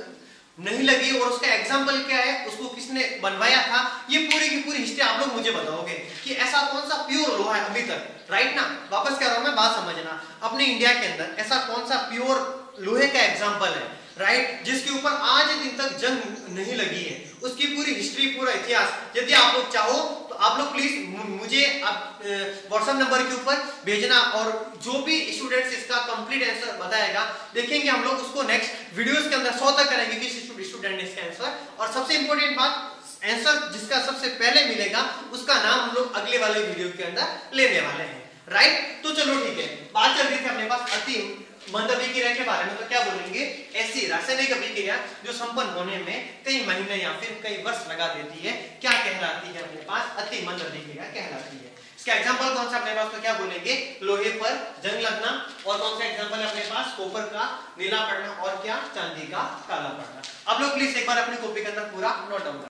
नहीं लगी और उसका एग्जाम्पल क्या है, उसको किसने बनवाया था, ये पूरी की पूरी हिस्ट्री आप लोग मुझे बताओगे कि ऐसा कौन सा प्योर लोहा है अभी तक, राइट ना। वापस कह रहा हूं मैं, बात समझना। अपने इंडिया के अंदर ऐसा कौन सा प्योर लोहे का एग्जाम्पल है, राइट, जिसके ऊपर आज दिन तक जंग नहीं लगी है, उसकी पूरी हिस्ट्री, पूरा इतिहास यदि आप लोग चाहो तो आप लोग प्लीज मुझे आप व्हाट्सएप नंबर के ऊपर भेजना और जो भी स्टूडेंट्स इसका कंप्लीट आंसर बताएगा देखेंगे हम लोग उसको नेक्स्ट वीडियोस के अंदर 100 तक करेंगे कि स्टूडेंट ने इसका आंसर। और सबसे इंपॉर्टेंट बात, आंसर जिसका सबसे पहले मिलेगा उसका नाम हम लोग अगले वाले वीडियो के अंदर लेने वाले हैं, राइट। तो चलो ठीक है, बात चल रही थी अपने पास अति मंद अभिक्रिया के बारे में। तो क्या बोलेंगे? ऐसी रासायनिक अभिक्रिया जो संपन्न होने में कई महीने या फिर कई वर्ष लगा देती है, क्या कहलाती है? अपने पास अति मंद अभिक्रिया कहलाती है। इसका एग्जांपल कौन सा अपने पास? तो क्या बोलेंगे? लोहे पर जंग लगना। और कौन सा एग्जांपल है अपने पास? कॉपर का नीला पड़ना और क्या? चांदी का काला पड़ना। आप लोग प्लीज एक बार अपनी कॉपी के अंदर पूरा नोट डाउन।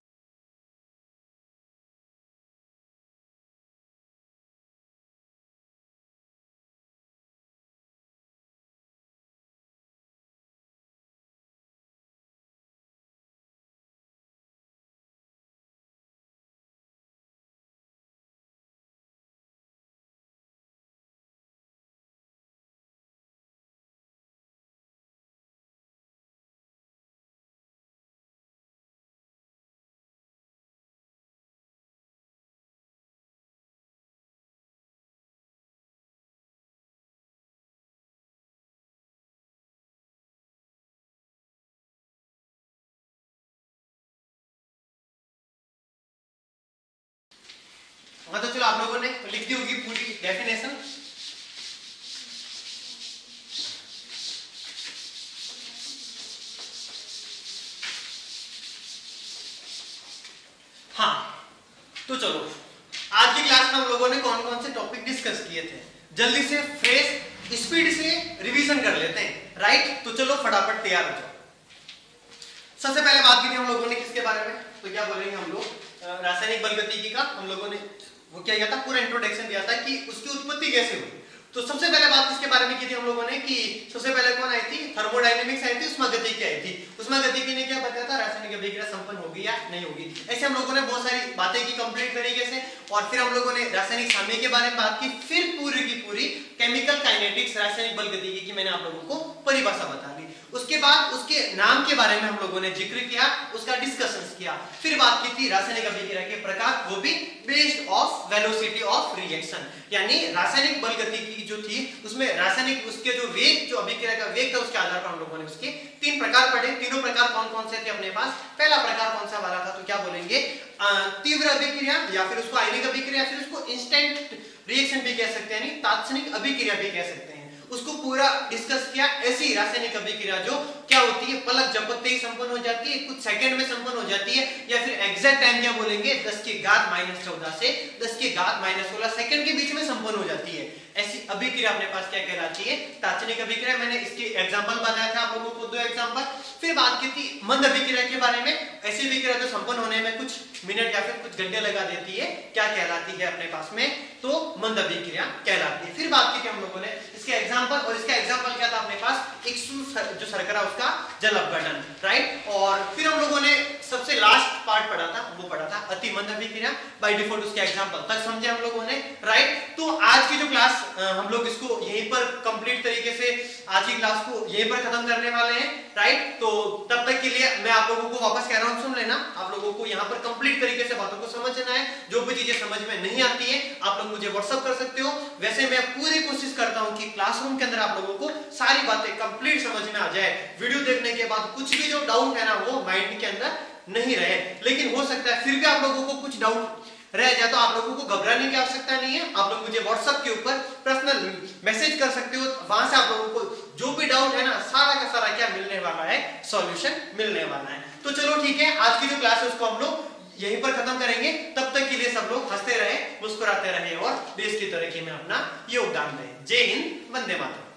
हाँ तो चलो, आप लोगों ने लिख दी होगी पूरी डेफिनेशन। हाँ तो चलो, आज की क्लास में हम लोगों ने कौन कौन से टॉपिक डिस्कस किए थे, जल्दी से फ्रेश स्पीड से रिवीजन कर लेते हैं, राइट। तो चलो फटाफट तैयार हो जाओ। सबसे पहले बात की थी हम लोगों ने किसके बारे में? तो क्या बोलेंगे हम लोग? रासायनिक बलगतिकी का हम लोगों ने वो क्या किया था, पूरा इंट्रोडक्शन दिया था कि उसकी उत्पत्ति कैसे हुई। तो सबसे पहले बात किसके बारे में की थी हम लोगों ने कि सबसे पहले कौन आई थी? थर्मोडायनेमिक्स आई थी, उष्मागतिकी आई थी। उष्मागतिकी ने क्या बताया था? रासायनिक अभिक्रिया संपन्न होगी या नहीं होगी। ऐसे हम लोगों ने बहुत सारी बातें की कंप्लीट तरीके से, और फिर हम लोगों ने रासायनिक साम्य के बारे में बात की, फिर पूरी की पूरी केमिकल काइनेटिक्स, रासायनिक बलगतिकी की मैंने आप लोगों को परिभाषा बता दी। उसके बाद उसके नाम के बारे में हम लोगों ने जिक्र किया, उसका डिस्कशंस किया। फिर बात की थी रासायनिक अभिक्रिया के प्रकार, वो भी based of velocity of reaction, यानी रासायनिक बलगतिकी जो थी उसमें रासायनिक उसके जो वेग, जो अभिक्रिया का वेग था, उसके आधार पर हम लोगों ने उसके 3 प्रकार पढ़े। तीनों प्रकार कौन कौन से थे अपने पास? पहला प्रकार कौन सा वाला था? तो क्या बोलेंगे? तीव्र अभिक्रिया, या फिर उसको आयनिक अभिक्रिया, फिर उसको इंस्टेंट रिएक्शन भी कह सकते हैं, यानी तात्क्षणिक अभिक्रिया भी कह सकते हैं। उसको पूरा डिस्कस किया। ऐसी रासायनिक अभिक्रिया जो क्या होती है, पलक झपकते ही संपन्न हो जाती है, कुछ सेकंड में संपन्न हो जाती है, या फिर एग्जैक्ट टाइम क्या बोलेंगे 10 की घात -14 से 10 की घात -16 सेकंड के बीच में संपन्न हो जाती है। ऐसी अभिक्रिया अपने पास क्या कहलाती है, तात्क्षणिक अभिक्रिया। मैंने इसके एग्जांपल बताया था आप लोगों को, 2 एग्जांपल। फिर बात की थी मंद अभिक्रिया के बारे में। ऐसी अभिक्रिया जो संपन्न होने में कुछ मिनट या फिर कुछ घंटे लगा देती है, क्या कहलाती है अपने पास में, तो मंद अभिक्रिया कहलाती है। फिर बात की थी हम लोगों ने इसके एग्जांपल, और इसका एग्जांपल क्या था अपने पास, एक जो शर्करा उसका जल अपघटन, राइट। और फिर हम लोगों ने सबसे लास्ट पार्ट पढ़ा था, वो पढ़ा था अति मंद अभिक्रिया। बाय डिफॉल्ट उसके एग्जांपल तक समझे हम लोगों ने, राइट। तो आज की जो क्लास हम लोग इसको यहीं पर कंप्लीट तरीके से आज की क्लास को यहीं पर खत्म करने वाले हैं, राइट। तो तब तक के लिए मैं आप लोगों को वापस कह रहा हूं, सुन लेना। आप लोगों को यहाँ पर कंप्लीट तरीके से बातों को समझना है। जो भी चीजें समझ में नहीं आती है आप लोग मुझे व्हाट्सएप कर सकते हो। वैसे मैं पूरी कोशिश करता हूं कि क्लासरूम के अंदर आप लोगों को सारी बातें कंप्लीट समझ में आ जाए। वीडियो देखने के बाद कुछ भी जो डाउट है ना वो माइंड के अंदर नहीं रहे। लेकिन हो सकता है फिर भी आप लोगों को कुछ डाउट रह जाए तो आप लोगों को घबराने की आवश्यकता नहीं है। आप लोग मुझे व्हाट्सएप के ऊपर पर्सनल मैसेज कर सकते हो। वहां से आप लोगों को जो भी डाउट है ना सारा का सारा क्या मिलने वाला है, सॉल्यूशन मिलने वाला है। तो चलो ठीक है, आज की जो क्लास है उसको हम लोग यहीं पर खत्म करेंगे। तब तक के लिए सब लोग हंसते रहे, मुस्कुराते रहे और देश की तरक्की में अपना योगदान दें। जय हिंद, वंदे मातरम।